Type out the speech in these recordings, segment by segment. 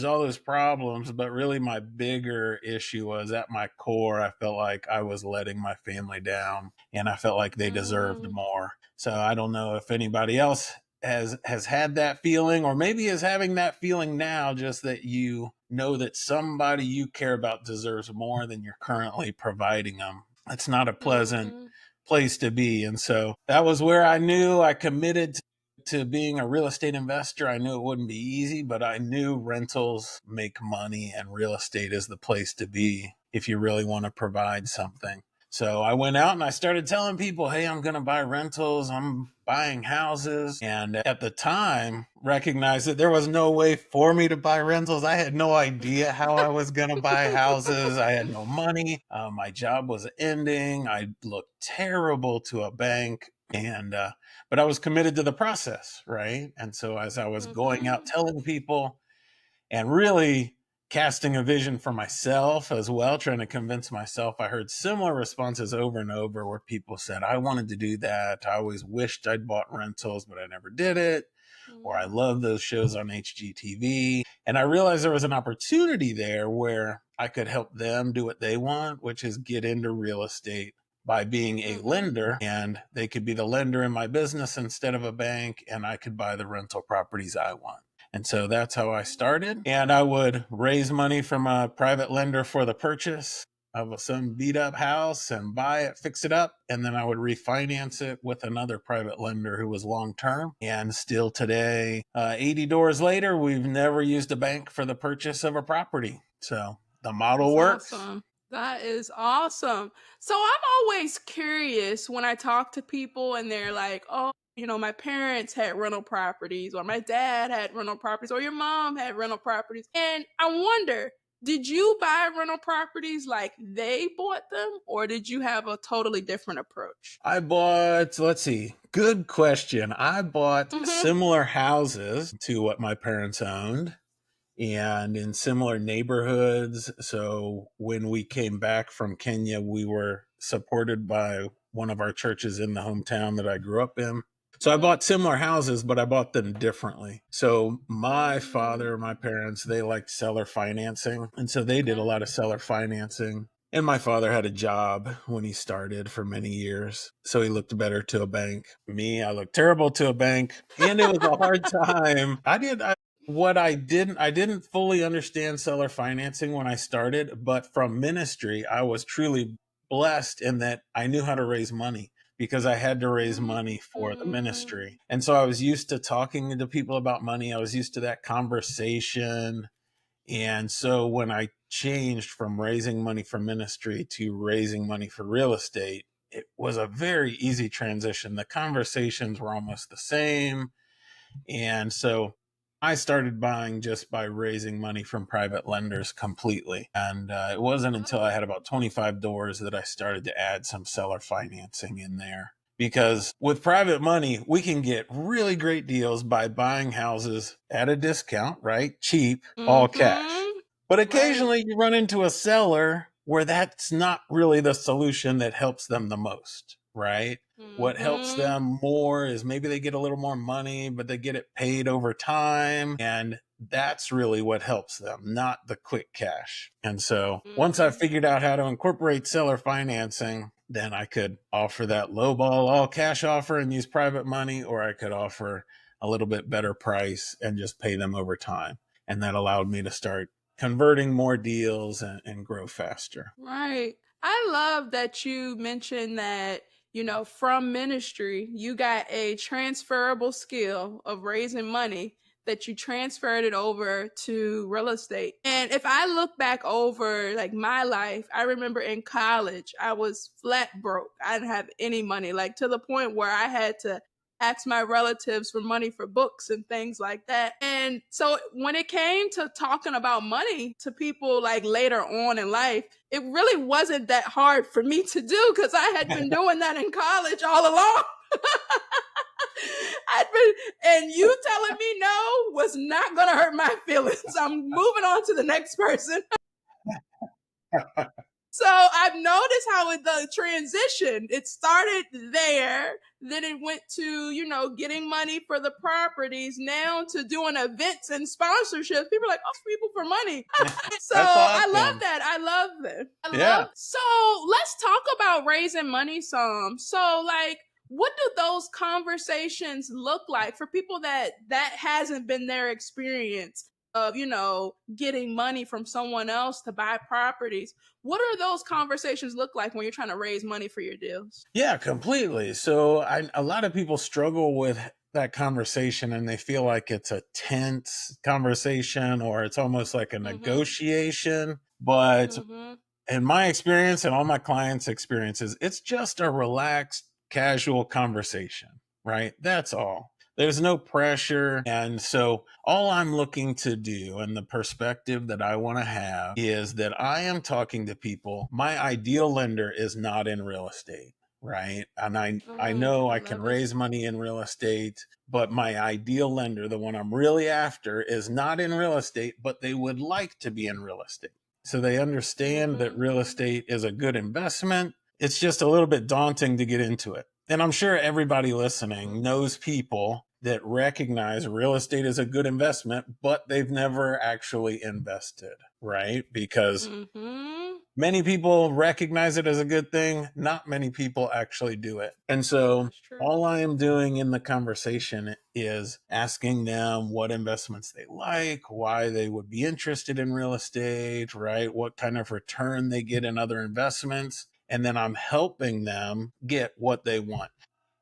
all those problems, but really my bigger issue was at my core, I felt like I was letting my family down and I felt like they deserved Mm, more. So I don't know if anybody else has had that feeling or maybe is having that feeling now, just that you know that somebody you care about deserves more than you're currently providing them. It's not a pleasant mm-hmm, place to be. And so that was where I knew I committed to being a real estate investor. I knew it wouldn't be easy, but I knew rentals make money and real estate is the place to be if you really want to provide something. So I went out and I started telling people, hey, I'm going to buy rentals. I'm buying houses. And at the time, recognized that there was no way for me to buy rentals. I had no idea how I was going to buy houses. I had no money. My job was ending. I looked terrible to a bank. And but I was committed to the process, right? And so as I was going out mm-hmm, telling people and really casting a vision for myself as well, trying to convince myself, I heard similar responses over and over where people said, I wanted to do that. I always wished I'd bought rentals, but I never did it. Or I love those shows on HGTV. And I realized there was an opportunity there where I could help them do what they want, which is get into real estate by being a mm-hmm. lender, and they could be the lender in my business instead of a bank, and I could buy the rental properties I want. And so that's how I started. And I would raise money from a private lender for the purchase of some beat up house and buy it, fix it up. And then I would refinance it with another private lender who was long term. And still today, 80 doors later, we've never used a bank for the purchase of a property. So the model That's works. awesome. That is awesome. So I'm always curious when I talk to people and they're like, oh, my parents had rental properties, or my dad had rental properties, or your mom had rental properties. And I wonder, did you buy rental properties like they bought them, or did you have a totally different approach? I bought, let's see, good question. I bought Mm-hmm. similar houses to what my parents owned and in similar neighborhoods. So when we came back from Kenya, we were supported by one of our churches in the hometown that I grew up in. So I Mm-hmm. bought similar houses, but I bought them differently. So my Mm, father, my parents, they liked seller financing. And so they did a okay. lot of seller financing. And my father had a job when he started for many years. So he looked better to a bank. Me, I looked terrible to a bank. And it was a hard time. What I didn't fully understand seller financing when I started, but from ministry, I was truly blessed in that I knew how to raise money because I had to raise money for the Mm, ministry. And so I was used to talking to people about money. I was used to that conversation. And so when I changed from raising money for ministry to raising money for real estate, it was a very easy transition. The conversations were almost the same. And so I started buying just by raising money from private lenders completely. And it wasn't until I had about 25 doors that I started to add some seller financing in there. Because with private money, we can get really great deals by buying houses at a discount, right? Cheap, all cash. mm-hmm. But Right. occasionally you run into a seller where that's not really the solution that helps them the most, right? What helps Mm-hmm. them more is maybe they get a little more money, but they get it paid over time. And that's really what helps them, not the quick cash. And so once I Mm-hmm. figured out how to incorporate seller financing, then I could offer that lowball all cash offer and use private money, or I could offer a little bit better price and just pay them over time. And that allowed me to start converting more deals and grow faster. Right. I love that you mentioned that, from ministry, you got a transferable skill of raising money that you transferred it over to real estate. And if I look back over like my life, I remember in college, I was flat broke. I didn't have any money, like to the point where I had to ask my relatives for money for books and things like that. And so when it came to talking about money to people like later on in life, it really wasn't that hard for me to do because I had been doing that in college all along. I'd been, and you telling me no was not going to hurt my feelings. I'm moving on to the next person. So I've noticed how the transition, it started there, then it went to, getting money for the properties, now to doing events and sponsorships. People are like, oh, people for money. So That's I love awesome. that. I love that. Yeah. So let's talk about raising money some. So like, what do those conversations look like for people that hasn't been their experience of, getting money from someone else to buy properties? What are those conversations look like when you're trying to raise money for your deals? Yeah, completely. So a lot of people struggle with that conversation and they feel like it's a tense conversation or it's almost like a Mm-hmm. negotiation. But Mm-hmm. in my experience and all my clients' experiences, it's just a relaxed, casual conversation, right? That's all. There's no pressure. And so, all I'm looking to do and the perspective that I want to have is that I am talking to people. My ideal lender is not in real estate, right? And I know I I can love it. raise money in real estate, but my ideal lender, the one I'm really after, is not in real estate, but they would like to be in real estate. So they understand that Mm-hmm. real estate is a good investment. It's just a little bit daunting to get into it. And I'm sure everybody listening knows people that recognize real estate is a good investment, but they've never actually invested, right? Because Mm-hmm. many people recognize it as a good thing. Not many people actually do it. And so That's true. all I am doing in the conversation is asking them what investments they like, why they would be interested in real estate, right? What kind of return they get in other investments. And then I'm helping them get what they want.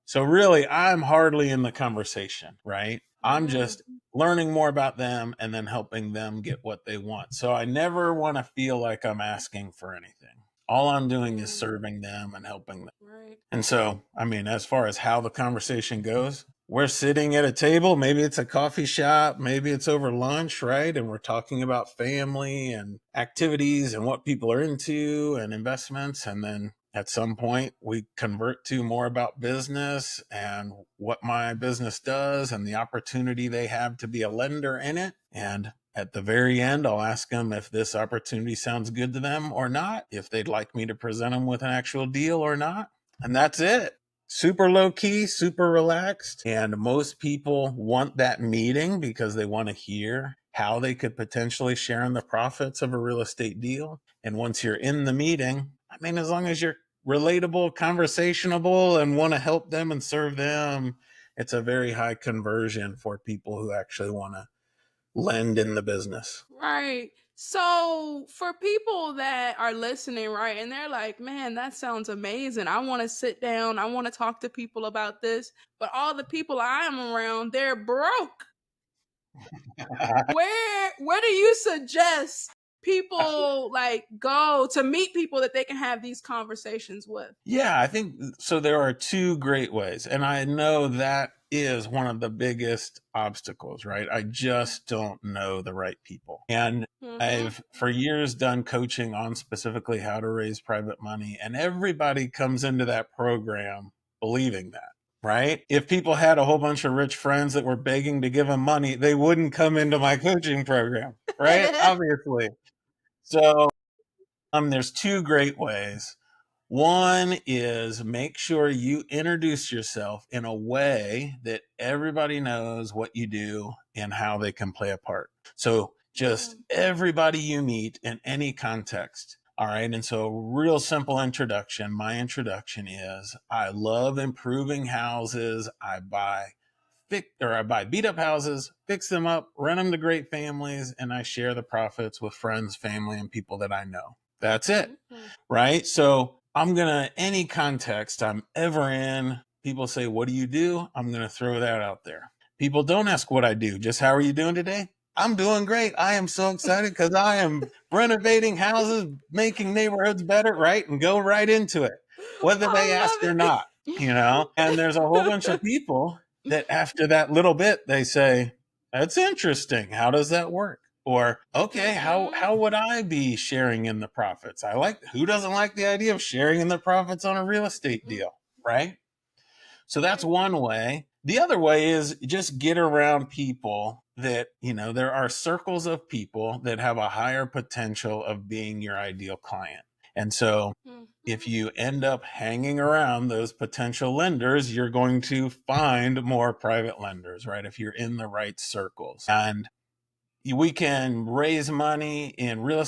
So really, I'm hardly in the conversation, right? I'm just Mm-hmm. learning more about them and then helping them get what they want. So I never want to feel like I'm asking for anything. All I'm doing is Mm, serving them and helping them. right. And so, I mean, as far as how the conversation goes, we're sitting at a table. Maybe it's a coffee shop. Maybe it's over lunch, right? And we're talking about family and activities and what people are into and investments. And then at some point, we convert to more about business and what my business does and the opportunity they have to be a lender in it. And at the very end, I'll ask them if this opportunity sounds good to them or not, if they'd like me to present them with an actual deal or not. And that's it. Super low key, super relaxed. And most people want that meeting because they want to hear how they could potentially share in the profits of a real estate deal. And once you're in the meeting, I mean, as long as you're relatable, conversationable, and want to help them and serve them, it's a very high conversion for people who actually want to lend in the business. Right. So for people that are listening, right, and they're like, man, that sounds amazing. I want to sit down. I want to talk to people about this. But all the people I am around, they're broke. Where do you suggest people like go to meet people that they can have these conversations with? Yeah, I think so. There are two great ways. And I know that is one of the biggest obstacles, right? I just don't know the right people. And Mm-hmm. I've for years done coaching on specifically how to raise private money. And everybody comes into that program believing that, right? If people had a whole bunch of rich friends that were begging to give them money, they wouldn't come into my coaching program, right? Obviously. So there's two great ways. One is make sure you introduce yourself in a way that everybody knows what you do and how they can play a part. So just Mm, everybody you meet in any context. All right. And so, real simple introduction. My introduction is I love improving houses. I buy beat up houses, fix them up, rent them to great families, and I share the profits with friends, family, and people that I know. That's it, mm, right? So I'm gonna any context I'm ever in. People say, "What do you do?" I'm gonna throw that out there. People don't ask what I do. Just how are you doing today? I'm doing great. I am so excited because I am renovating houses, making neighborhoods better, right? And go right into it, whether they I ask or love not, you know? And there's a whole bunch of it. people that after that little bit they say, that's interesting, how does that work? Or okay, Mm-hmm. how would I be sharing in the profits? I like, who doesn't like the idea of sharing in the profits on a real estate Mm-hmm. deal, right? So that's Right. one way. The other way is just get around people that, there are circles of people that have a higher potential of being your ideal client. And so if Mhm. you end up hanging around those potential lenders, you're going to find more private lenders, right? If you're in the right circles. And we can raise money in real